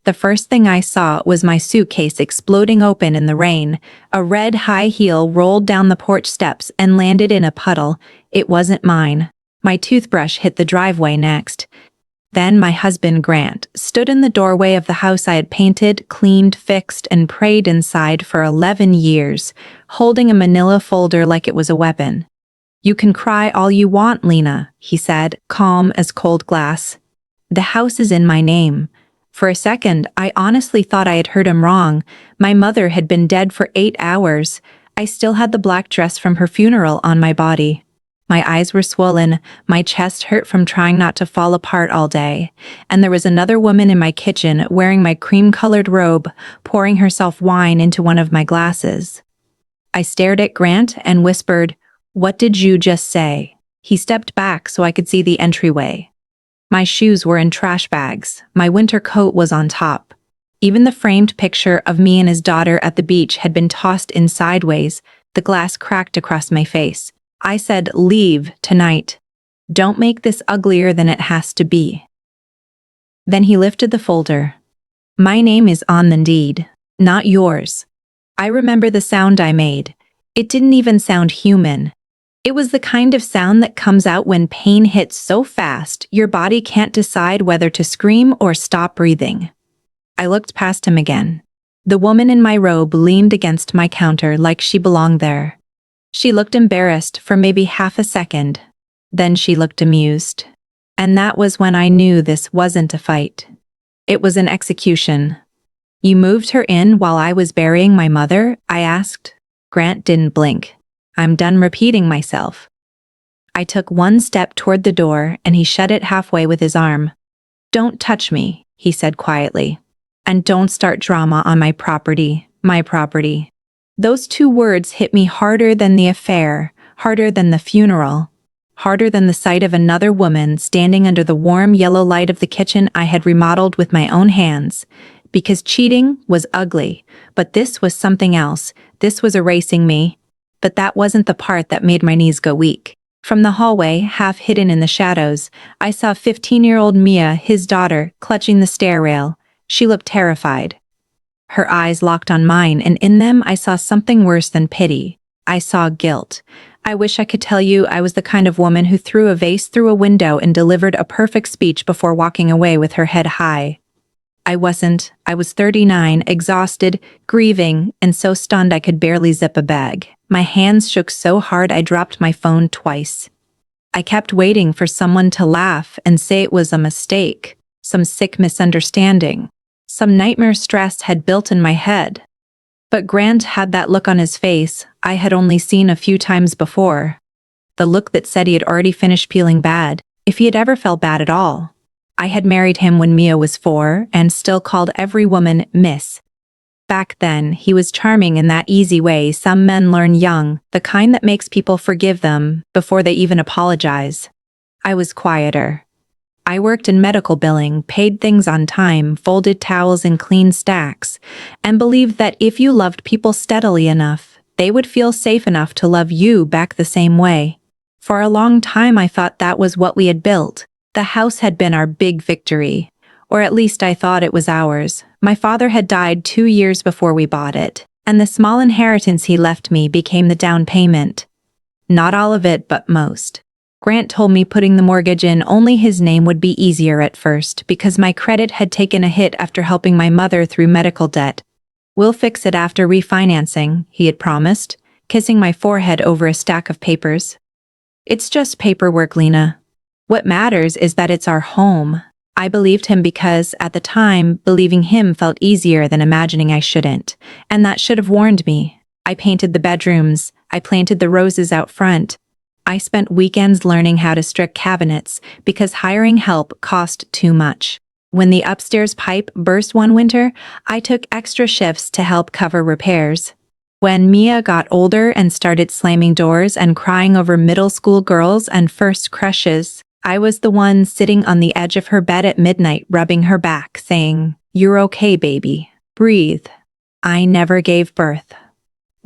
The first thing I saw was my suitcase exploding open in the rain. A red high heel rolled down the porch steps and landed in a puddle. It wasn't mine. My toothbrush hit the driveway next. Then my husband, Grant, stood in the doorway of the house I had painted, cleaned, fixed, and prayed inside for 11 years, holding a manila folder like it was a weapon. "You can cry all you want, Lena," he said, calm as cold glass. "The house is in my name." For a second, I honestly thought I had heard him wrong. My mother had been dead for 8 hours. I still had the black dress from her funeral on my body. My eyes were swollen, my chest hurt from trying not to fall apart all day, and there was another woman in my kitchen wearing my cream-colored robe, pouring herself wine into one of my glasses. I stared at Grant and whispered, "What did you just say?" He stepped back so I could see the entryway. My shoes were in trash bags. My winter coat was on top. Even the framed picture of me and his daughter at the beach had been tossed in sideways. The glass cracked across my face. I said, "Leave tonight. Don't make this uglier than it has to be." Then he lifted the folder. "My name is on the deed, not yours." I remember the sound I made. It didn't even sound human. It was the kind of sound that comes out when pain hits so fast your body can't decide whether to scream or stop breathing. I looked past him again. The woman in my robe leaned against my counter like she belonged there. She looked embarrassed for maybe half a second. Then she looked amused. And that was when I knew this wasn't a fight. It was an execution. "You moved her in while I was burying my mother?" I asked. Grant didn't blink. "I'm done repeating myself." I took one step toward the door and he shut it halfway with his arm. "Don't touch me," he said quietly. "And don't start drama on my property, my property." Those 2 words hit me harder than the affair, harder than the funeral, harder than the sight of another woman standing under the warm yellow light of the kitchen I had remodeled with my own hands. Because cheating was ugly, but this was something else. This was erasing me. But that wasn't the part that made my knees go weak. From the hallway, half hidden in the shadows, I saw 15-year-old Mia, his daughter, clutching the stair rail. She looked terrified. Her eyes locked on mine, and in them I saw something worse than pity. I saw guilt. I wish I could tell you I was the kind of woman who threw a vase through a window and delivered a perfect speech before walking away with her head high. I wasn't. I was 39, exhausted, grieving, and so stunned I could barely zip a bag. My hands shook so hard I dropped my phone twice. I kept waiting for someone to laugh and say it was a mistake, some sick misunderstanding, some nightmare stress had built in my head. But Grant had that look on his face I had only seen a few times before. The look that said he had already finished feeling bad, if he had ever felt bad at all. I had married him when Mia was 4 and still called every woman Miss. Back then, he was charming in that easy way some men learn young, the kind that makes people forgive them before they even apologize. I was quieter. I worked in medical billing, paid things on time, folded towels in clean stacks, and believed that if you loved people steadily enough, they would feel safe enough to love you back the same way. For a long time I thought that was what we had built. The house had been our big victory, or at least I thought it was ours. My father had died 2 years before we bought it, and the small inheritance he left me became the down payment. Not all of it, but most. Grant told me putting the mortgage in only his name would be easier at first because my credit had taken a hit after helping my mother through medical debt. "We'll fix it after refinancing," he had promised, kissing my forehead over a stack of papers. "It's just paperwork, Lena. What matters is that it's our home." I believed him because, at the time, believing him felt easier than imagining I shouldn't, and that should have warned me. I painted the bedrooms. I planted the roses out front. I spent weekends learning how to strip cabinets because hiring help cost too much. When the upstairs pipe burst one winter, I took extra shifts to help cover repairs. When Mia got older and started slamming doors and crying over middle school girls and first crushes, I was the one sitting on the edge of her bed at midnight rubbing her back, saying, "You're okay, baby. Breathe." I never gave birth.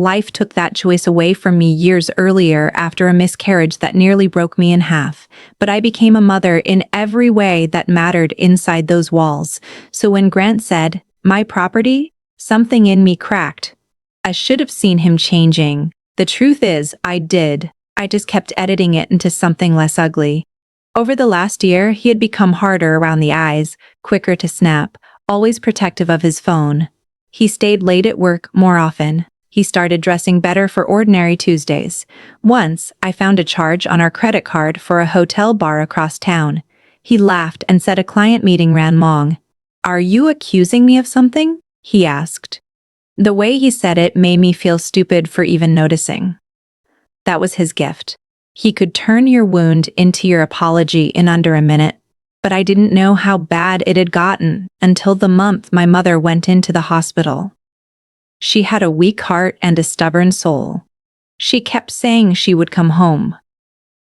Life took that choice away from me years earlier after a miscarriage that nearly broke me in half, but I became a mother in every way that mattered inside those walls. So when Grant said, "My property," something in me cracked. I should have seen him changing. The truth is, I did. I just kept editing it into something less ugly. Over the last year, he had become harder around the eyes, quicker to snap, always protective of his phone. He stayed late at work more often. He started dressing better for ordinary Tuesdays. Once, I found a charge on our credit card for a hotel bar across town. He laughed and said a client meeting ran long. "Are you accusing me of something?" he asked. The way he said it made me feel stupid for even noticing. That was his gift. He could turn your wound into your apology in under a minute. But I didn't know how bad it had gotten until the month my mother went into the hospital. She had a weak heart and a stubborn soul. She kept saying she would come home.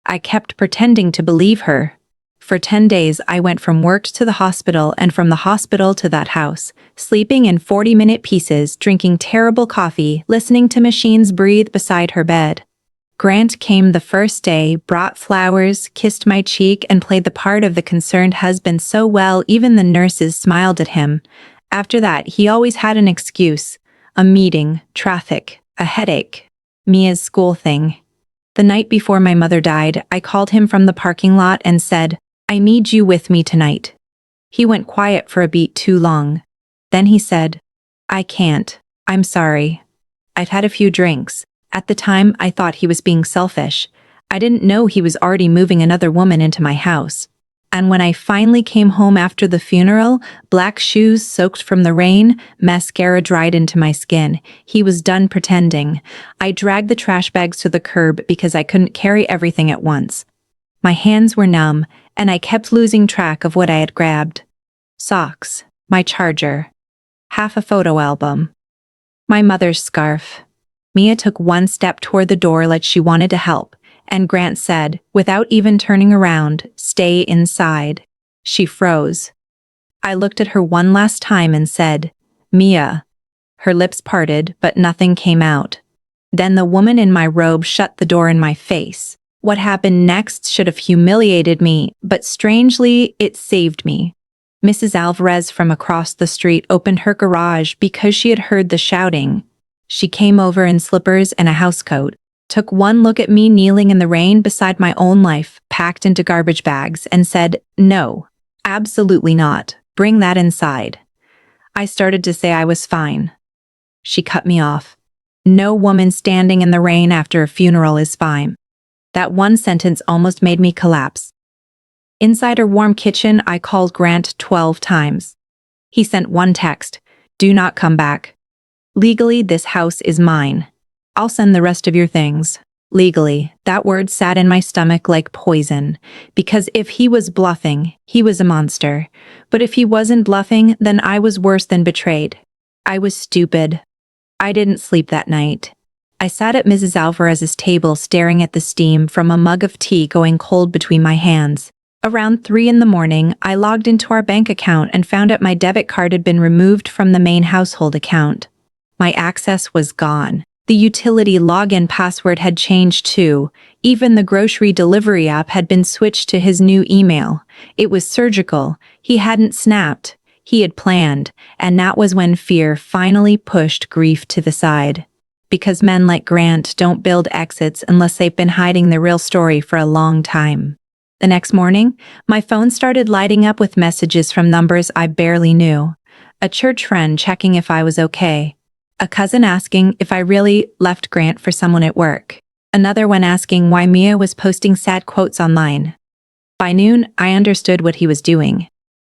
I kept pretending to believe her. For 10 days I went from work to the hospital and from the hospital to that house, sleeping in 40-minute pieces, drinking terrible coffee, listening to machines breathe beside her bed. Grant came the first day, brought flowers, kissed my cheek, and played the part of the concerned husband so well even the nurses smiled at him. After that, he always had an excuse. A meeting, traffic, a headache, Mia's school thing. The night before my mother died, I called him from the parking lot and said, "I need you with me tonight." He went quiet for a beat too long. Then he said, "I can't. I'm sorry. I've had a few drinks." At the time, I thought he was being selfish. I didn't know he was already moving another woman into my house. And when I finally came home after the funeral, black shoes soaked from the rain, mascara dried into my skin, he was done pretending. I dragged the trash bags to the curb because I couldn't carry everything at once. My hands were numb, and I kept losing track of what I had grabbed. Socks, my charger, half a photo album, my mother's scarf. Mia took one step toward the door like she wanted to help, and Grant said, without even turning around, "Stay inside." She froze. I looked at her one last time and said, "Mia." Her lips parted, but nothing came out. Then the woman in my robe shut the door in my face. What happened next should have humiliated me, but strangely, it saved me. Mrs. Alvarez from across the street opened her garage because she had heard the shouting. She came over in slippers and a housecoat, took one look at me kneeling in the rain beside my own life, packed into garbage bags, and said, "No, absolutely not. Bring that inside." I started to say I was fine. She cut me off. "No woman standing in the rain after a funeral is fine." That one sentence almost made me collapse. Inside her warm kitchen, I called Grant 12 times. He sent one text, "Do not come back. Legally, this house is mine. I'll send the rest of your things." Legally, that word sat in my stomach like poison, because if he was bluffing, he was a monster. But if he wasn't bluffing, then I was worse than betrayed. I was stupid. I didn't sleep that night. I sat at Mrs. Alvarez's table staring at the steam from a mug of tea going cold between my hands. Around 3 in the morning, I logged into our bank account and found out my debit card had been removed from the main household account. My access was gone. The utility login password had changed too. Even the grocery delivery app had been switched to his new email. It was surgical. He hadn't snapped. He had planned. And that was when fear finally pushed grief to the side. Because men like Grant don't build exits unless they've been hiding the real story for a long time. The next morning, my phone started lighting up with messages from numbers I barely knew. A church friend checking if I was okay. A cousin asking if I really left Grant for someone at work. Another one asking why Mia was posting sad quotes online. By noon, I understood what he was doing.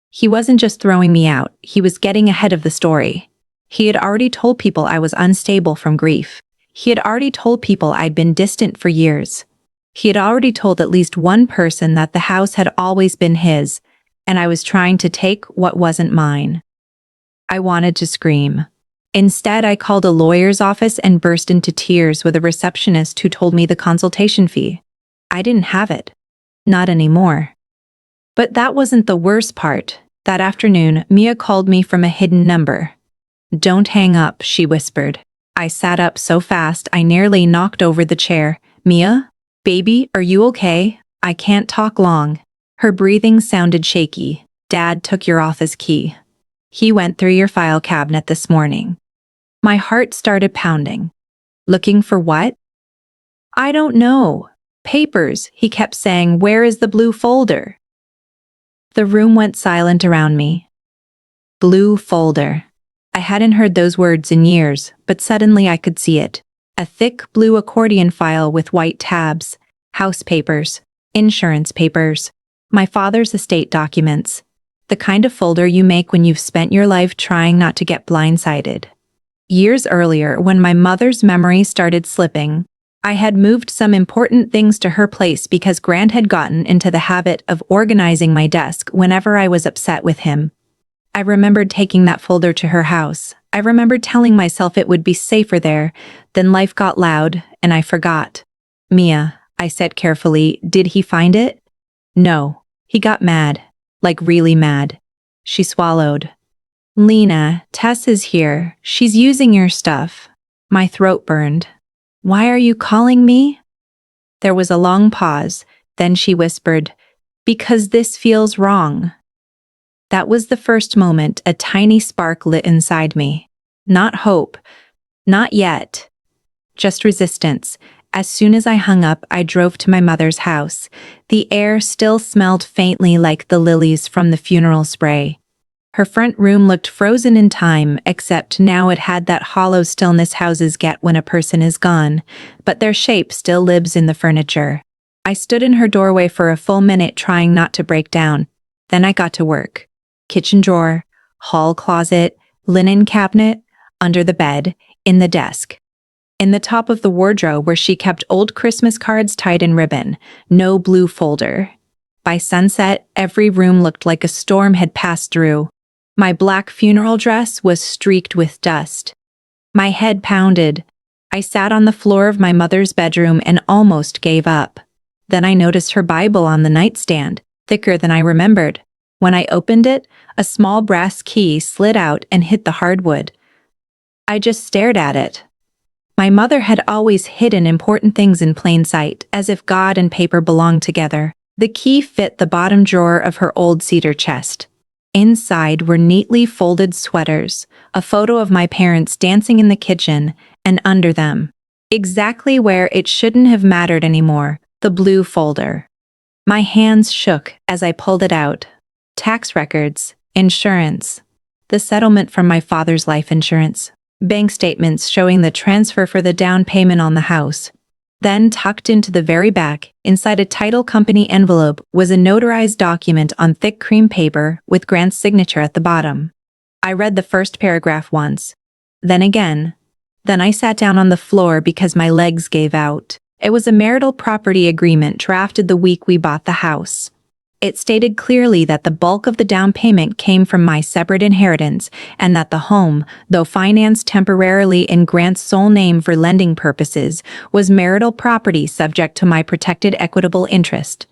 He wasn't just throwing me out, he was getting ahead of the story. He had already told people I was unstable from grief. He had already told people I'd been distant for years. He had already told at least one person that the house had always been his, and I was trying to take what wasn't mine. I wanted to scream. Instead, I called a lawyer's office and burst into tears with a receptionist who told me the consultation fee. I didn't have it. Not anymore. But that wasn't the worst part. That afternoon, Mia called me from a hidden number. "Don't hang up," she whispered. I sat up so fast I nearly knocked over the chair. Mia? Baby, are you okay? I can't talk long. Her breathing sounded shaky. Dad took your office key. He went through your file cabinet this morning. My heart started pounding. Looking for what? I don't know. Papers, he kept saying. Where is the blue folder? The room went silent around me. Blue folder. I hadn't heard those words in years, but suddenly I could see it. A thick blue accordion file with white tabs, house papers, insurance papers, my father's estate documents, the kind of folder you make when you've spent your life trying not to get blindsided. Years earlier, when my mother's memory started slipping, I had moved some important things to her place because Grant had gotten into the habit of organizing my desk whenever I was upset with him. I remembered taking that folder to her house. I remembered telling myself it would be safer there. Then life got loud, and I forgot. Mia, I said carefully, did he find it? No. He got mad. Like really mad. She swallowed. Lena, Tess is here. She's using your stuff. My throat burned. Why are you calling me? There was a long pause. Then she whispered, because this feels wrong. That was the first moment a tiny spark lit inside me. Not hope. Not yet. Just resistance. As soon as I hung up, I drove to my mother's house. The air still smelled faintly like the lilies from the funeral spray. Her front room looked frozen in time, except now it had that hollow stillness houses get when a person is gone, but their shape still lives in the furniture. I stood in her doorway for a full minute trying not to break down. Then I got to work. Kitchen drawer, hall closet, linen cabinet, under the bed, in the desk. In the top of the wardrobe where she kept old Christmas cards tied in ribbon, no blue folder. By sunset, every room looked like a storm had passed through. My black funeral dress was streaked with dust. My head pounded. I sat on the floor of my mother's bedroom and almost gave up. Then I noticed her Bible on the nightstand, thicker than I remembered. When I opened it, a small brass key slid out and hit the hardwood. I just stared at it. My mother had always hidden important things in plain sight, as if God and paper belonged together. The key fit the bottom drawer of her old cedar chest. Inside were neatly folded sweaters, a photo of my parents dancing in the kitchen, and under them, exactly where it shouldn't have mattered anymore, the blue folder. My hands shook as I pulled it out. Tax records, insurance, the settlement from my father's life insurance, bank statements showing the transfer for the down payment on the house. Then, tucked into the very back, inside a title company envelope, was a notarized document on thick cream paper with Grant's signature at the bottom. I read the first paragraph once, then again. Then I sat down on the floor because my legs gave out. It was a marital property agreement drafted the week we bought the house. It stated clearly that the bulk of the down payment came from my separate inheritance and that the home, though financed temporarily in Grant's sole name for lending purposes, was marital property subject to my protected equitable interest.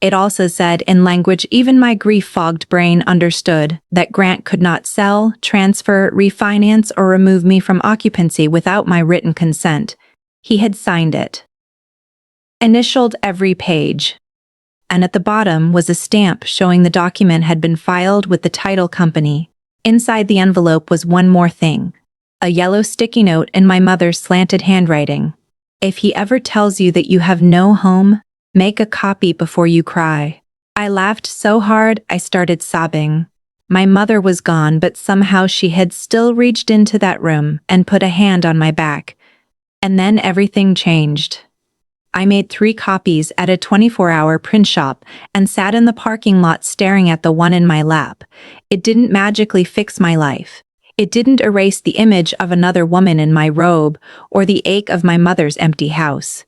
It also said, in language even my grief-fogged brain understood, that Grant could not sell, transfer, refinance, or remove me from occupancy without my written consent. He had signed it. Initialed every page. And at the bottom was a stamp showing the document had been filed with the title company. Inside the envelope was one more thing. A yellow sticky note in my mother's slanted handwriting. If he ever tells you that you have no home, make a copy before you cry. I laughed so hard I started sobbing. My mother was gone, but somehow she had still reached into that room and put a hand on my back. And then everything changed. I made 3 copies at a 24-hour print shop and sat in the parking lot staring at the one in my lap. It didn't magically fix my life. It didn't erase the image of another woman in my robe or the ache of my mother's empty house.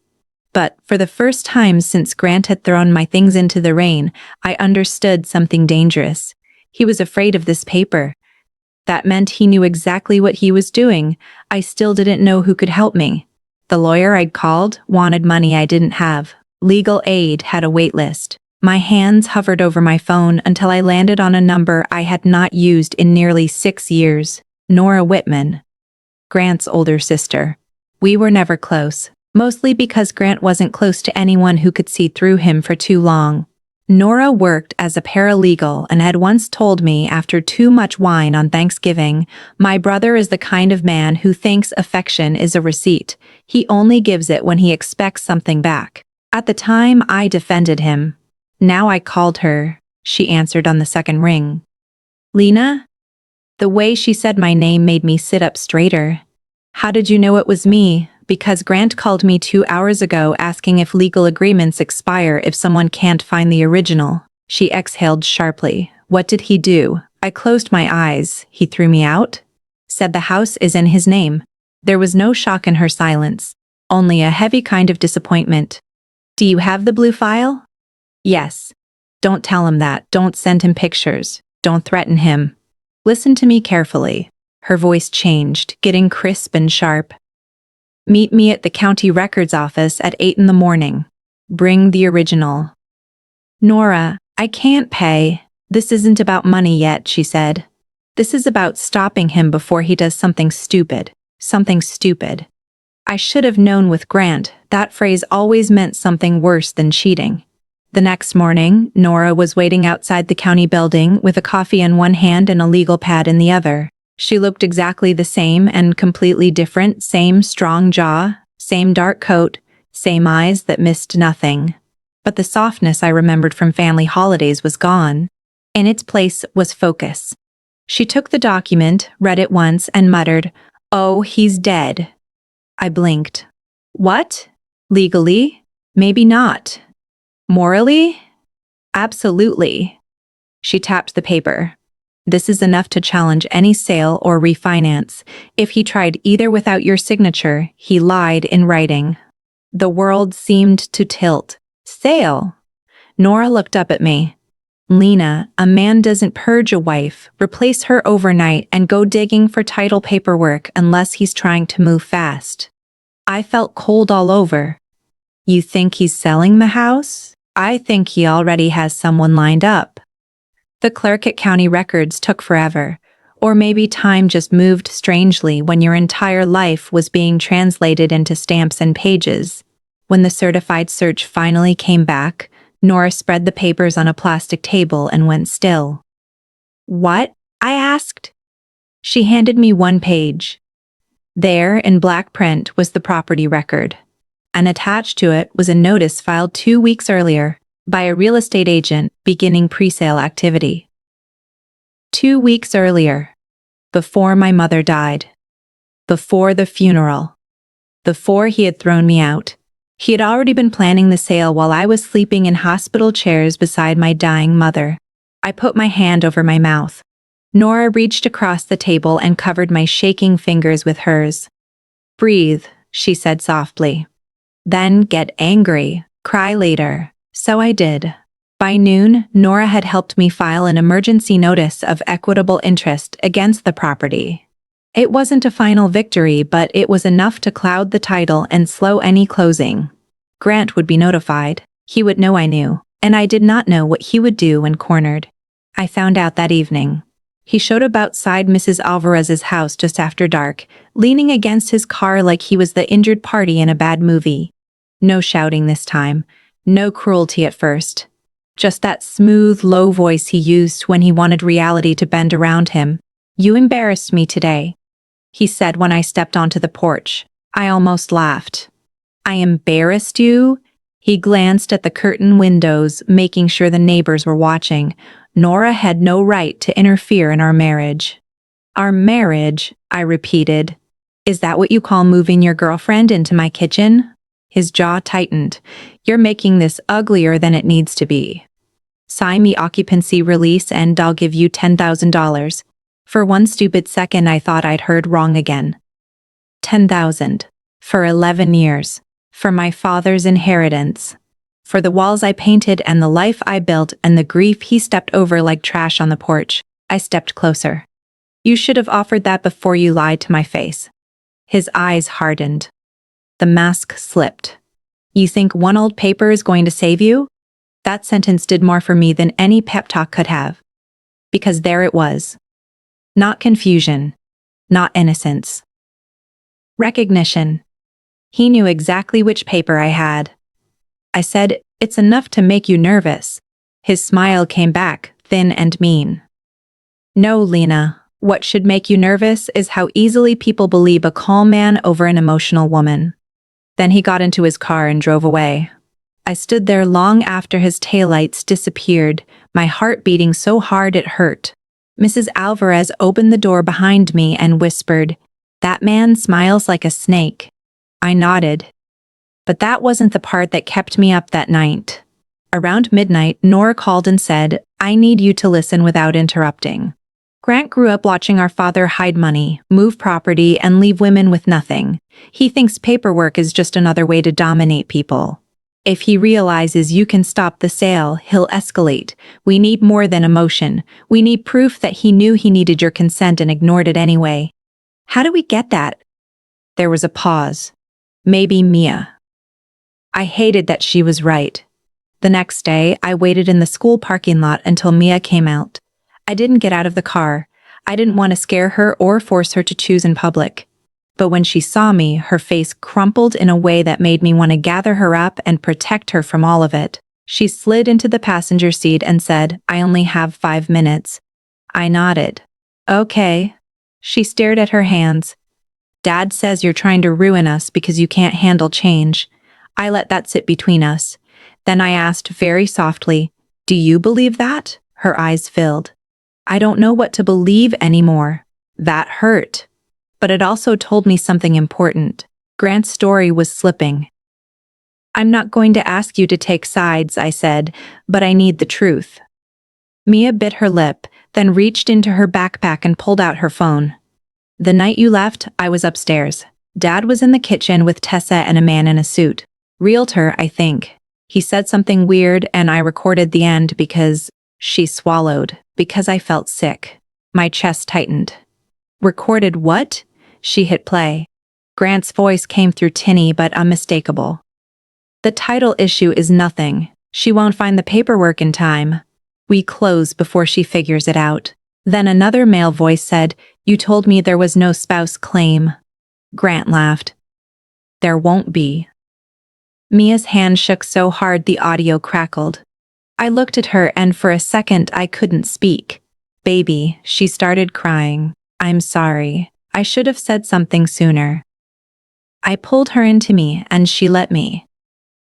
But for the first time since Grant had thrown my things into the rain, I understood something dangerous. He was afraid of this paper. That meant he knew exactly what he was doing. I still didn't know who could help me. The lawyer I'd called wanted money I didn't have. Legal aid had a wait list. My hands hovered over my phone until I landed on a number I had not used in nearly 6 years. Nora Whitman. Grant's older sister. We were never close, mostly because Grant wasn't close to anyone who could see through him for too long. Nora worked as a paralegal and had once told me after too much wine on Thanksgiving, "My brother is the kind of man who thinks affection is a receipt. He only gives it when he expects something back." At the time, I defended him. Now I called her. She answered on the second ring. "Lena?" The way she said my name made me sit up straighter. "How did you know it was me?" "Because Grant called me 2 hours ago asking if legal agreements expire if someone can't find the original." She exhaled sharply. "What did he do?" I closed my eyes. "He threw me out?" "Said the house is in his name." There was no shock in her silence, only a heavy kind of disappointment. "Do you have the blue file?" "Yes." "Don't tell him that. Don't send him pictures. Don't threaten him. Listen to me carefully." Her voice changed, getting crisp and sharp. "Meet me at the county records office at 8 in the morning. Bring the original." "Nora, I can't pay. This isn't about money yet," she said. "This is about stopping him before he does something stupid. Something stupid." I should have known with Grant, that phrase always meant something worse than cheating. The next morning, Nora was waiting outside the county building with a coffee in one hand and a legal pad in the other. She looked exactly the same and completely different, same strong jaw, same dark coat, same eyes that missed nothing. But the softness I remembered from family holidays was gone. In its place was focus. She took the document, read it once, and muttered, "Oh, he's dead." I blinked. "What? Legally? Maybe not. Morally? Absolutely." She tapped the paper. "This is enough to challenge any sale or refinance. If he tried either without your signature, he lied in writing." The world seemed to tilt. "Sale?" Nora looked up at me. "Lena, a man doesn't purge a wife, replace her overnight, and go digging for title paperwork unless he's trying to move fast." I felt cold all over. "You think he's selling the house?" "I think he already has someone lined up." The clerk at county records took forever, or maybe time just moved strangely when your entire life was being translated into stamps and pages. When the certified search finally came back, Nora spread the papers on a plastic table and went still. "What?" I asked. She handed me one page. There, in black print, was the property record, and attached to it was a notice filed 2 weeks earlier by a real estate agent beginning pre-sale activity. 2 weeks earlier, before my mother died, before the funeral, before he had thrown me out. He had already been planning the sale while I was sleeping in hospital chairs beside my dying mother. I put my hand over my mouth. Nora reached across the table and covered my shaking fingers with hers. "Breathe," she said softly. "Then get angry, cry later." So I did. By noon, Nora had helped me file an emergency notice of equitable interest against the property. It wasn't a final victory, but it was enough to cloud the title and slow any closing. Grant would be notified. He would know I knew, and I did not know what he would do when cornered. I found out that evening. He showed up outside Mrs. Alvarez's house just after dark, leaning against his car like he was the injured party in a bad movie. No shouting this time. No cruelty at first. Just that smooth, low voice he used when he wanted reality to bend around him. "You embarrassed me today," he said when I stepped onto the porch. I almost laughed. "I embarrassed you?" He glanced at the curtain windows, making sure the neighbors were watching. Nora had no right to interfere in our marriage. "Our marriage," I repeated. "Is that what you call moving your girlfriend into my kitchen?" His jaw tightened. "You're making this uglier than it needs to be. Sign the occupancy release and I'll give you $10,000. For one stupid second I thought I'd heard wrong again. 10,000. For 11 years. For my father's inheritance. For the walls I painted and the life I built and the grief he stepped over like trash on the porch. I stepped closer. "You should have offered that before you lied to my face." His eyes hardened. The mask slipped. "You think one old paper is going to save you?" That sentence did more for me than any pep talk could have. Because there it was. Not confusion. Not innocence. Recognition. He knew exactly which paper I had. I said, "It's enough to make you nervous." His smile came back, thin and mean. "No, Lena. What should make you nervous is how easily people believe a calm man over an emotional woman." Then he got into his car and drove away. I stood there long after his taillights disappeared, my heart beating so hard it hurt. Mrs. Alvarez opened the door behind me and whispered, "That man smiles like a snake." I nodded. But that wasn't the part that kept me up that night. Around midnight, Nora called and said, "I need you to listen without interrupting. Grant grew up watching our father hide money, move property, and leave women with nothing. He thinks paperwork is just another way to dominate people. If he realizes you can stop the sale, he'll escalate. We need more than emotion. We need proof that he knew he needed your consent and ignored it anyway." "How do we get that?" There was a pause. "Maybe Mia." I hated that she was right. The next day, I waited in the school parking lot until Mia came out. I didn't get out of the car. I didn't want to scare her or force her to choose in public. But when she saw me, her face crumpled in a way that made me want to gather her up and protect her from all of it. She slid into the passenger seat and said, "I only have 5 minutes." I nodded. "Okay." She stared at her hands. "Dad says you're trying to ruin us because you can't handle change." I let that sit between us. Then I asked very softly, "Do you believe that?" Her eyes filled. "I don't know what to believe anymore." That hurt. But it also told me something important. Grant's story was slipping. "I'm not going to ask you to take sides," I said, "but I need the truth." Mia bit her lip, then reached into her backpack and pulled out her phone. "The night you left, I was upstairs. Dad was in the kitchen with Tessa and a man in a suit. Realtor, I think. He said something weird and I recorded the end because..." She swallowed, because I felt sick. My chest tightened. "Recorded what?" She hit play. Grant's voice came through tinny but unmistakable. "The title issue is nothing. She won't find the paperwork in time. We close before she figures it out." Then another male voice said, "You told me there was no spouse claim." Grant laughed. "There won't be." Mia's hand shook so hard the audio crackled. I looked at her and for a second I couldn't speak. "Baby," she started crying. "I'm sorry. I should have said something sooner." I pulled her into me and she let me.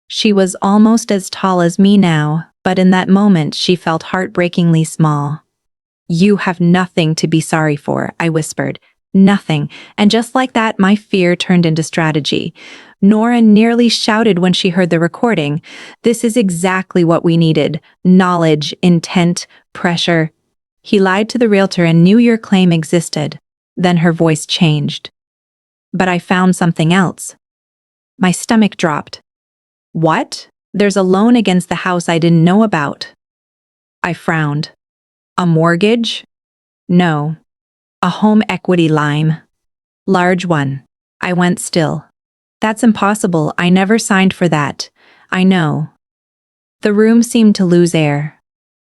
She was almost as tall as me now, but in that moment she felt heartbreakingly small. "You have nothing to be sorry for," I whispered. "Nothing." And just like that, my fear turned into strategy. Nora nearly shouted when she heard the recording. This is exactly what we needed. Knowledge, intent, pressure. "He lied to the realtor and knew your claim existed." Then her voice changed. "But I found something else." My stomach dropped. "What?" "There's a loan against the house I didn't know about." I frowned. "A mortgage?" "No. A home equity line. Large one." I went still. "That's impossible. I never signed for that." "I know." The room seemed to lose air.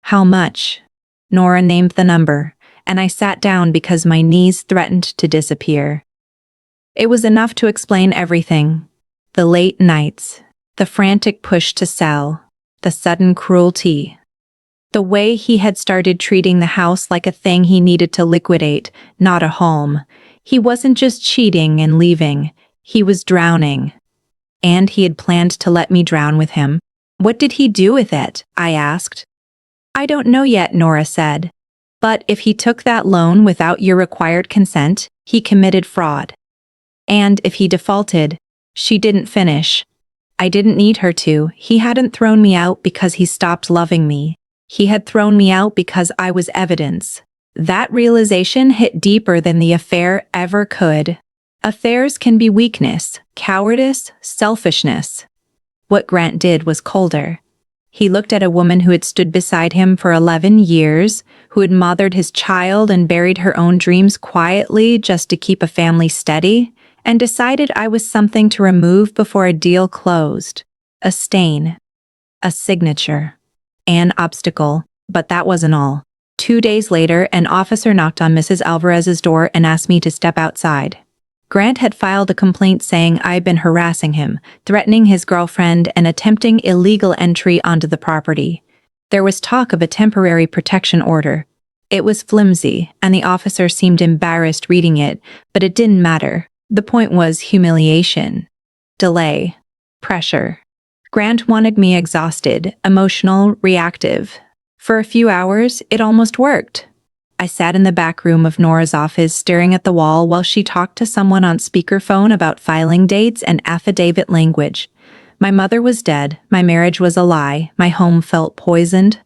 "How much?" Nora named the number, and I sat down because my knees threatened to disappear. It was enough to explain everything. The late nights, the frantic push to sell, the sudden cruelty. The way he had started treating the house like a thing he needed to liquidate, not a home. He wasn't just cheating and leaving, he was drowning. And he had planned to let me drown with him. "What did he do with it?" I asked. "I don't know yet," Nora said. "But if he took that loan without your required consent, he committed fraud. And if he defaulted..." She didn't finish. "I didn't need her to. He hadn't thrown me out because he stopped loving me. He had thrown me out because I was evidence." That realization hit deeper than the affair ever could. Affairs can be weakness, cowardice, selfishness. What Grant did was colder. He looked at a woman who had stood beside him for 11 years, who had mothered his child and buried her own dreams quietly just to keep a family steady, and decided I was something to remove before a deal closed. A stain. A signature. An obstacle. But that wasn't all. 2 days later, an officer knocked on Mrs. Alvarez's door and asked me to step outside. Grant had filed a complaint saying I'd been harassing him, threatening his girlfriend, and attempting illegal entry onto the property. There was talk of a temporary protection order. It was flimsy, and the officer seemed embarrassed reading it, but it didn't matter. The point was humiliation, delay, pressure. Grant wanted me exhausted, emotional, reactive. For a few hours, it almost worked. I sat in the back room of Nora's office staring at the wall while she talked to someone on speakerphone about filing dates and affidavit language. My mother was dead, my marriage was a lie, my home felt poisoned.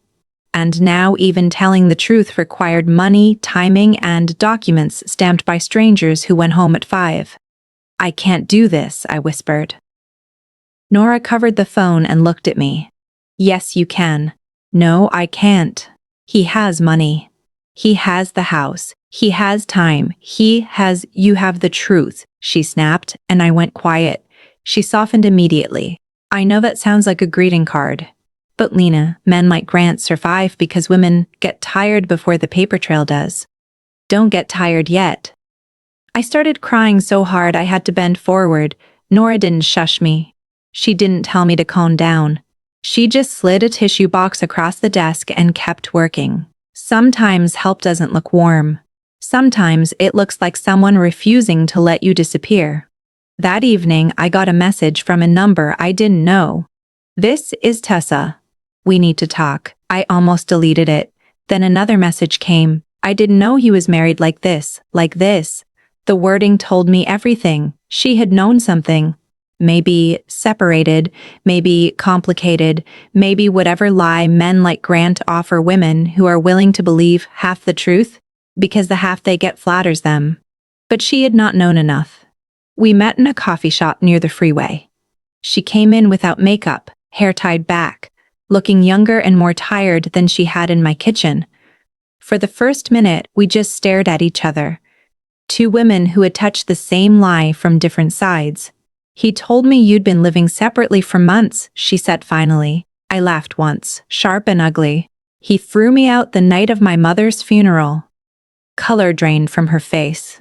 And now even telling the truth required money, timing, and documents stamped by strangers who went home at 5. "I can't do this," I whispered. Nora covered the phone and looked at me. "Yes, you can." "No, I can't. He has money. He has the house. He has time. You have the truth," she snapped, and I went quiet. She softened immediately. "I know that sounds like a greeting card. But Lena, men like Grant survive because women get tired before the paper trail does. Don't get tired yet." I started crying so hard I had to bend forward. Nora didn't shush me. She didn't tell me to calm down. She just slid a tissue box across the desk and kept working. Sometimes help doesn't look warm. Sometimes it looks like someone refusing to let you disappear. That evening, I got a message from a number I didn't know. "This is Tessa. We need to talk." I almost deleted it. Then another message came. "I didn't know he was married like this, like this." The wording told me everything. She had known something. Maybe separated, maybe complicated, maybe whatever lie men like Grant offer women who are willing to believe half the truth, because the half they get flatters them. But she had not known enough. We met in a coffee shop near the freeway. She came in without makeup, hair tied back, looking younger and more tired than she had in my kitchen. For the first minute, we just stared at each other. Two women who had touched the same lie from different sides. "He told me you'd been living separately for months," she said finally. I laughed once, sharp and ugly. "He threw me out the night of my mother's funeral." Color drained from her face.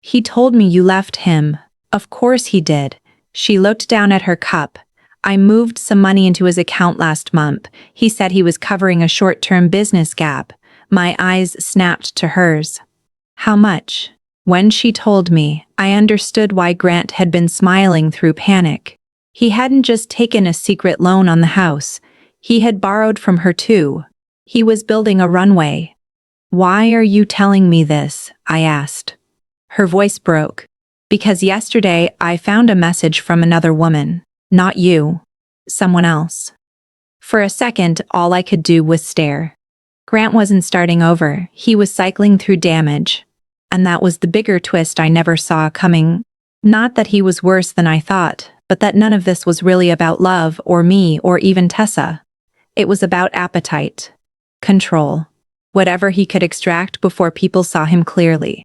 "He told me you left him." "Of course he did." She looked down at her cup. "I moved some money into his account last month. He said he was covering a short-term business gap." My eyes snapped to hers. "How much?" When she told me, I understood why Grant had been smiling through panic. He hadn't just taken a secret loan on the house. He had borrowed from her too. He was building a runway. "Why are you telling me this?" I asked. Her voice broke. "Because yesterday I found a message from another woman. Not you. Someone else." For a second, all I could do was stare. Grant wasn't starting over. He was cycling through damage. And that was the bigger twist I never saw coming. Not that he was worse than I thought, but that none of this was really about love or me or even Tessa. It was about appetite. Control. Whatever he could extract before people saw him clearly.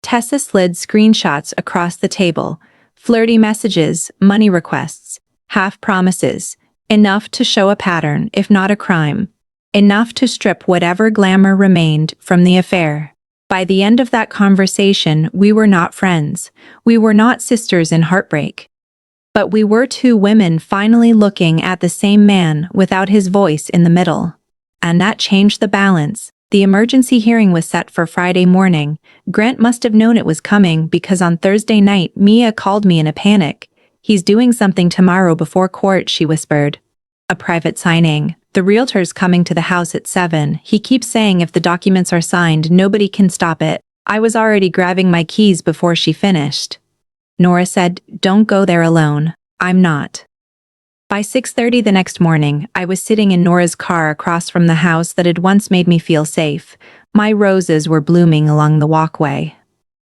Tessa slid screenshots across the table. Flirty messages, money requests, half promises. Enough to show a pattern, if not a crime. Enough to strip whatever glamour remained from the affair. By the end of that conversation, we were not friends. We were not sisters in heartbreak. But we were two women finally looking at the same man without his voice in the middle. And that changed the balance. The emergency hearing was set for Friday morning. Grant must have known it was coming because on Thursday night, Mia called me in a panic. "He's doing something tomorrow before court," she whispered. "A private signing. The realtor's coming to the house at 7. He keeps saying if the documents are signed, nobody can stop it." I was already grabbing my keys before she finished. Nora said, "Don't go there alone." "I'm not." By 6:30 the next morning, I was sitting in Nora's car across from the house that had once made me feel safe. My roses were blooming along the walkway.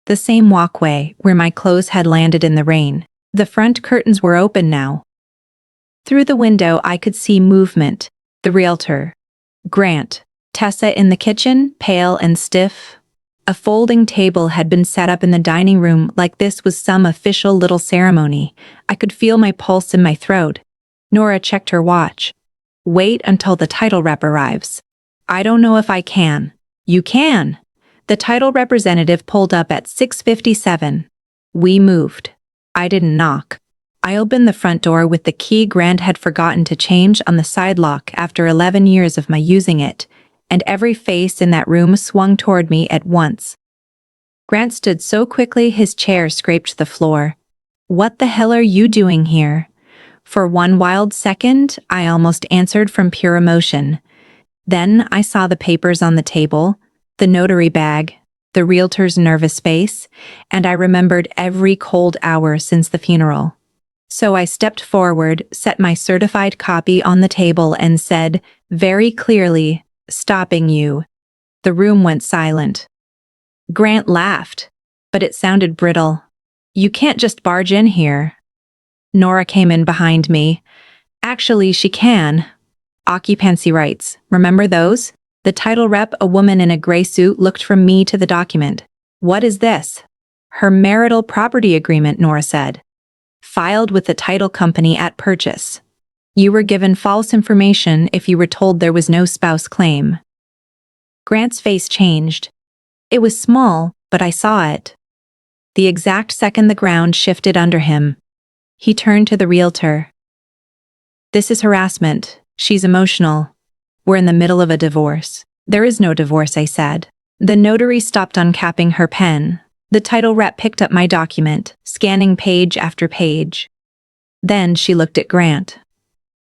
The same walkway where my clothes had landed in the rain. The front curtains were open now. Through the window I could see movement. The realtor. Grant. Tessa in the kitchen, pale and stiff. A folding table had been set up in the dining room like this was some official little ceremony. I could feel my pulse in my throat. Nora checked her watch. "Wait until the title rep arrives." "I don't know if I can." "You can." The title representative pulled up at 6:57. We moved. I didn't knock. I opened the front door with the key Grant had forgotten to change on the side lock after 11 years of my using it, and every face in that room swung toward me at once. Grant stood so quickly his chair scraped the floor. "What the hell are you doing here?" For one wild second, I almost answered from pure emotion. Then I saw the papers on the table, the notary bag, the realtor's nervous face, and I remembered every cold hour since the funeral. So I stepped forward, set my certified copy on the table, and said, very clearly, "Stopping you." The room went silent. Grant laughed, but it sounded brittle. "You can't just barge in here." Nora came in behind me. "Actually, she can. Occupancy rights. Remember those?" The title rep, a woman in a gray suit, looked from me to the document. "What is this?" "Her marital property agreement," Nora said. "Filed with the title company at purchase. You were given false information if you were told there was no spouse claim." Grant's face changed. It was small, but I saw it. The exact second the ground shifted under him. He turned to the realtor. "This is harassment. She's emotional. We're in the middle of a divorce." "There is no divorce," I said. The notary stopped uncapping her pen. The title rep picked up my document, scanning page after page. Then she looked at Grant.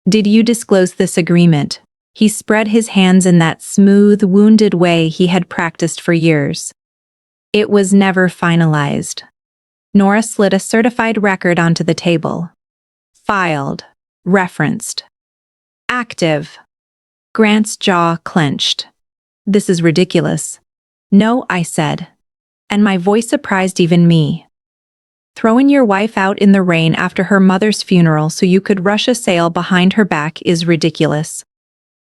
"Did you disclose this agreement?" He spread his hands in that smooth, wounded way he had practiced for years. "It was never finalized." Nora slid a certified record onto the table. "Filed. Referenced. Active." Grant's jaw clenched. "This is ridiculous." "No," I said, and my voice surprised even me. "Throwing your wife out in the rain after her mother's funeral so you could rush a sale behind her back is ridiculous."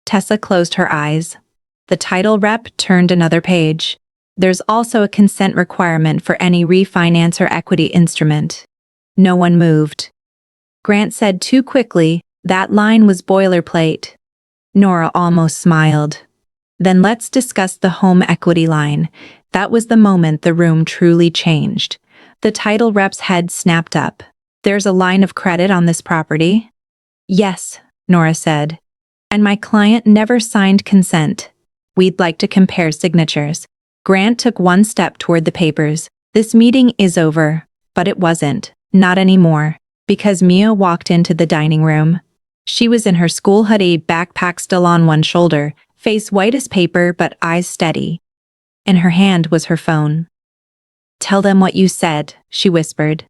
Tessa closed her eyes. The title rep turned another page. "There's also a consent requirement for any refinance or equity instrument." No one moved. Grant said too quickly, "That line was boilerplate." Nora almost smiled. "Then let's discuss the home equity line." That was the moment the room truly changed. The title rep's head snapped up. "There's a line of credit on this property?" "Yes," Nora said. "And my client never signed consent. We'd like to compare signatures." Grant took one step toward the papers. "This meeting is over." But it wasn't. Not anymore. Because Mia walked into the dining room. She was in her school hoodie, backpack still on one shoulder, face white as paper but eyes steady. In her hand was her phone. "Tell them what you said," she whispered.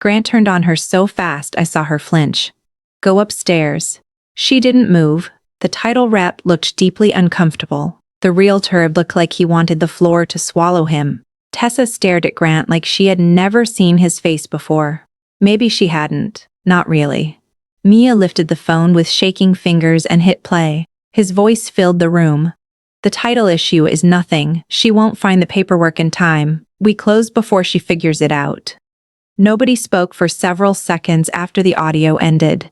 Grant turned on her so fast I saw her flinch. "Go upstairs." She didn't move. The title rep looked deeply uncomfortable. The realtor looked like he wanted the floor to swallow him. Tessa stared at Grant like she had never seen his face before. Maybe she hadn't. Not really. Mia lifted the phone with shaking fingers and hit play. His voice filled the room. "The title issue is nothing. She won't find the paperwork in time. We close before she figures it out." Nobody spoke for several seconds after the audio ended.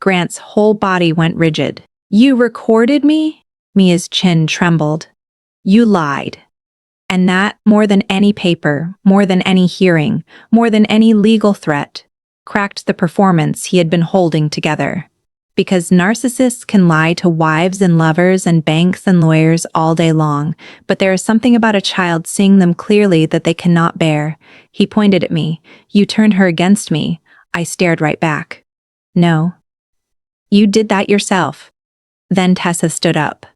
Grant's whole body went rigid. "You recorded me?" Mia's chin trembled. "You lied." And that, more than any paper, more than any hearing, more than any legal threat, cracked the performance he had been holding together. Because narcissists can lie to wives and lovers and banks and lawyers all day long, but there is something about a child seeing them clearly that they cannot bear. He pointed at me. "You turned her against me." I stared right back. "No. You did that yourself." Then Tessa stood up.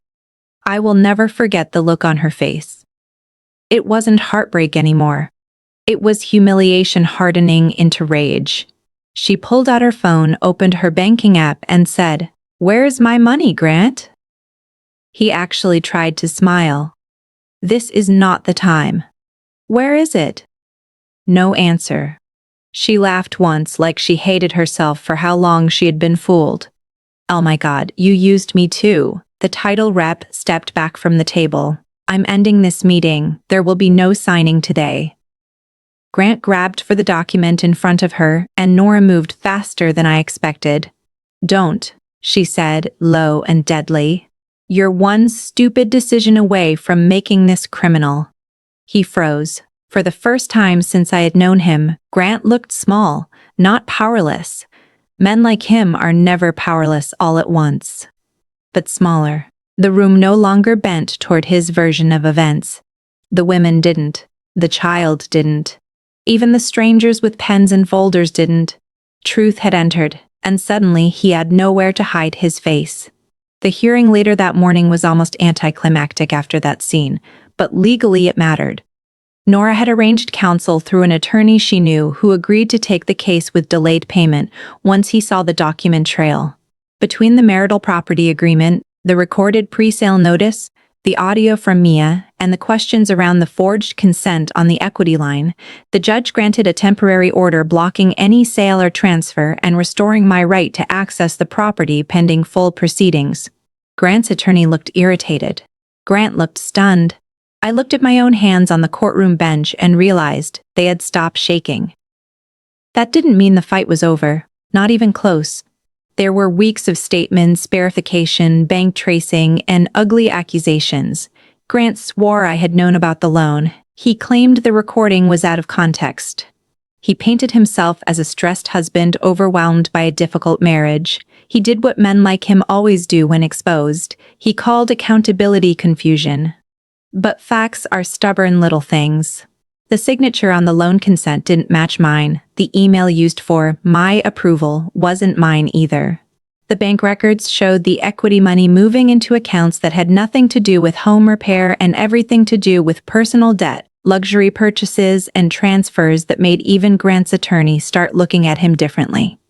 I will never forget the look on her face. It wasn't heartbreak anymore. It was humiliation hardening into rage. She pulled out her phone, opened her banking app, and said, "Where's my money, Grant?" He actually tried to smile. "This is not the time." "Where is it?" No answer. She laughed once like she hated herself for how long she had been fooled. "Oh my God, you used me too." The title rep stepped back from the table. "I'm ending this meeting. There will be no signing today." Grant grabbed for the document in front of her, and Nora moved faster than I expected. "Don't," she said, low and deadly. "You're one stupid decision away from making this criminal." He froze. For the first time since I had known him, Grant looked small, not powerless. Men like him are never powerless all at once. But smaller. The room no longer bent toward his version of events. The women didn't. The child didn't. Even the strangers with pens and folders didn't. Truth had entered, and suddenly he had nowhere to hide his face. The hearing later that morning was almost anticlimactic after that scene, but legally it mattered. Nora had arranged counsel through an attorney she knew who agreed to take the case with delayed payment once he saw the document trail. Between the marital property agreement, the recorded pre-sale notice, the audio from Mia, and the questions around the forged consent on the equity line, the judge granted a temporary order blocking any sale or transfer and restoring my right to access the property pending full proceedings. Grant's attorney looked irritated. Grant looked stunned. I looked at my own hands on the courtroom bench and realized they had stopped shaking. That didn't mean the fight was over, not even close. There were weeks of statements, verification, bank tracing, and ugly accusations. Grant swore I had known about the loan. He claimed the recording was out of context. He painted himself as a stressed husband overwhelmed by a difficult marriage. He did what men like him always do when exposed. He called accountability confusion. But facts are stubborn little things. The signature on the loan consent didn't match mine. The email used for my approval wasn't mine either. The bank records showed the equity money moving into accounts that had nothing to do with home repair and everything to do with personal debt, luxury purchases, and transfers that made even Grant's attorney start looking at him differently.